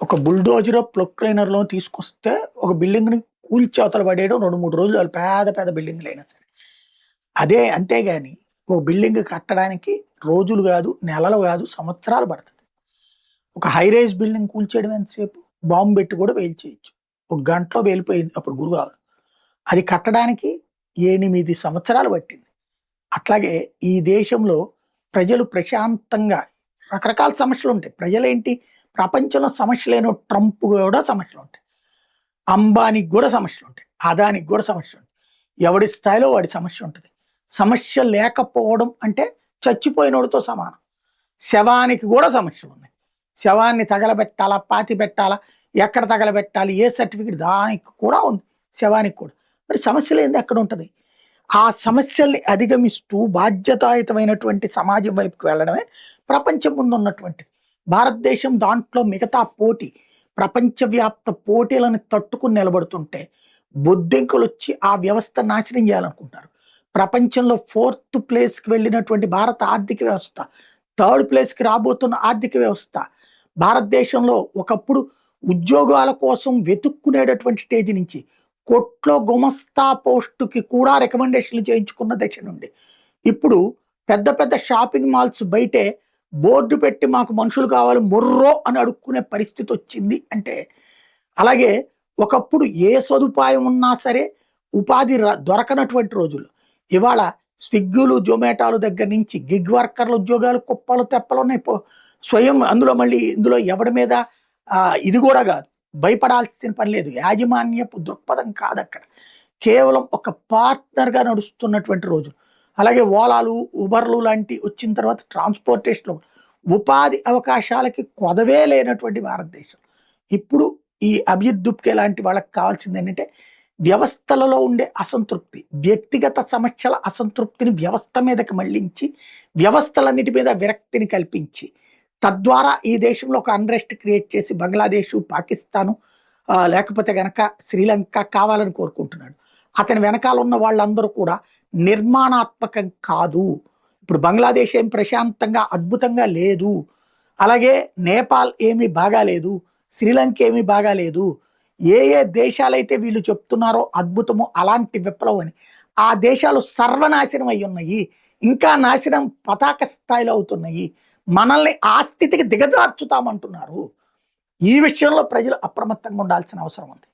ఒక బుల్డోజరో, ప్రొక్లైనర్‌లో తీసుకొస్తే ఒక బిల్డింగ్‌ని కూల్చి అవతల పడేయడం 2, 3 రోజులు ఆళ్ళు పేద పెద్ద బిల్డింగులైనా సరే. అంతేగాని ఒక బిల్డింగ్ కట్టడానికి రోజులు గాదు, నెలలు గాదు, సంవత్సరాలు పడతది. ఒక హై రైజ్ బిల్డింగ్ కూల్చేయడం ఎంతసేపు? బాంబ్ పెట్టి కూడా పేల్చేయొచ్చు. ఒక గంటలో పేలిపోయింది అప్పుడు గురుగావులు. అది కట్టడానికి 8 సంవత్సరాలు పట్టింది. అట్లాగే ఈ దేశంలో ప్రజలు ప్రశాంతంగా రకరకాల సమస్యలుంటాయి. ప్రజలేంటి ప్రపంచంలో సమస్య లేని ట్రంప్ కూడా సమస్యలుంటాయి. అంబానీకి గూడా సమస్యలుంటాయి. అదానికి గూడా సమస్యలుంటాయి. ఎవడి స్థాయిలో వాడి సమస్య ఉంటది. సమస్య లేకపోవడం అంటే చచ్చిపోయినోడితో సమానం. శవానికి గూడా సమస్యలున్నాయి. శవాన్ని తగలబెట్టాలా? పాతిపెట్టాలా? ఎక్కడ తగలబెట్టాలి? ఏ సర్టిఫికేట్ దానికి కూడా ఉంది. శవానికి కూడా. మరి సమస్య లేనిది ఎక్కడుంటది? ఆ సమస్యల్ని అధిగమిస్తూ బాధ్యతాయుతమైనటువంటి సమాజం వైపుకి వెళ్ళడమే ప్రపంచం ముందున్నటువంటిది. భారతదేశం దాంట్లో మిగతా పోటీ ప్రపంచవ్యాప్త పోటీలను తట్టుకుని నిలబడుతుంటే బొద్దింకలొచ్చి ఆ వ్యవస్థ నాశనం చేయాలనుకుంటున్నారు. ప్రపంచంలో 4th ప్లేస్‌కి వెళ్ళినటువంటి భారత ఆర్థిక వ్యవస్థ 3rd ప్లేస్‌కి రాబోతున్న ఆర్థిక వ్యవస్థ. భారతదేశంలో ఒకప్పుడు ఉద్యోగాల కోసం వెతుక్కునేటటువంటి స్టేజ్ నుంచి కోట్లో గుమస్తా పోస్టుకి కూడా రికమెండేషన్లు చేయించుకున్న దశ నుండి ఇప్పుడు పెద్ద పెద్ద షాపింగ్ మాల్స్ బయటే బోర్డు పెట్టి మాకు మనుషులు కావాలి మొర్రో అని అడుక్కునే పరిస్థితి వచ్చింది అంటే, అలాగే ఒకప్పుడు ఏ సదుపాయం ఉన్నా సరే ఉపాధి దొరకనటువంటి రోజులు ఇవాళ స్విగ్గీలు, జొమాటోలు దగ్గర నుంచి గిగ్ వర్కర్ల ఉద్యోగాలు కుప్పలు తెప్పలు ఉన్నాయి. స్వయం అందులో మళ్ళీ ఇందులో ఎవడి మీద ఇది కూడా కాదు, భయపడాల్సిన పని లేదు. యాజమాన్యపు దృక్పథం కాదక్కడ. కేవలం ఒక పార్ట్నర్‌గా నడుస్తున్నటువంటి రోజులు. అలాగే ఓలాలు, ఉబర్‌లు లాంటి వచ్చిన తర్వాత ట్రాన్స్‌పోర్టేషన్‌లో ఉపాధి అవకాశాలకి కొదవే లేనటువంటి భారతదేశం. ఇప్పుడు ఈ అభిజిత్ లాంటి వాళ్ళకి కావాల్సిందేంటంటే వ్యవస్థలలో ఉండే అసంతృప్తి, వ్యక్తిగత సమస్యల అసంతృప్తిని వ్యవస్థ మీదకి మళ్లించి, వ్యవస్థలన్నిటి మీద విరక్తిని కల్పించి, తద్వారా ఈ దేశంలో ఒక అన్రెస్ట్ క్రియేట్ చేసి బంగ్లాదేశు, పాకిస్తాను లేకపోతే గనక శ్రీలంక కావాలని కోరుకుంటున్నాడు. అతని వెనకాల ఉన్న వాళ్ళందరూ కూడా నిర్మాణాత్మకం కాదు. ఇప్పుడు బంగ్లాదేశ్ ఏం ప్రశాంతంగా అద్భుతంగా లేదు. అలాగే నేపాల్ ఏమీ బాగాలేదు. శ్రీలంక ఏమీ బాగాలేదు. ఏ దేశాలైతే వీళ్ళు చెప్తున్నారో అద్భుతము అలాంటి విప్లవం అని ఆ దేశాలు సర్వనాశనం అయి ఉన్నాయి. ఇంకా నాశనం పతాక స్థాయిలో అవుతున్నాయి. మనల్ని ఆ స్థితికి దిగజార్చుతామంటున్నారు. ఈ విషయంలో ప్రజలు అప్రమత్తంగా ఉండాల్సిన అవసరం ఉంది.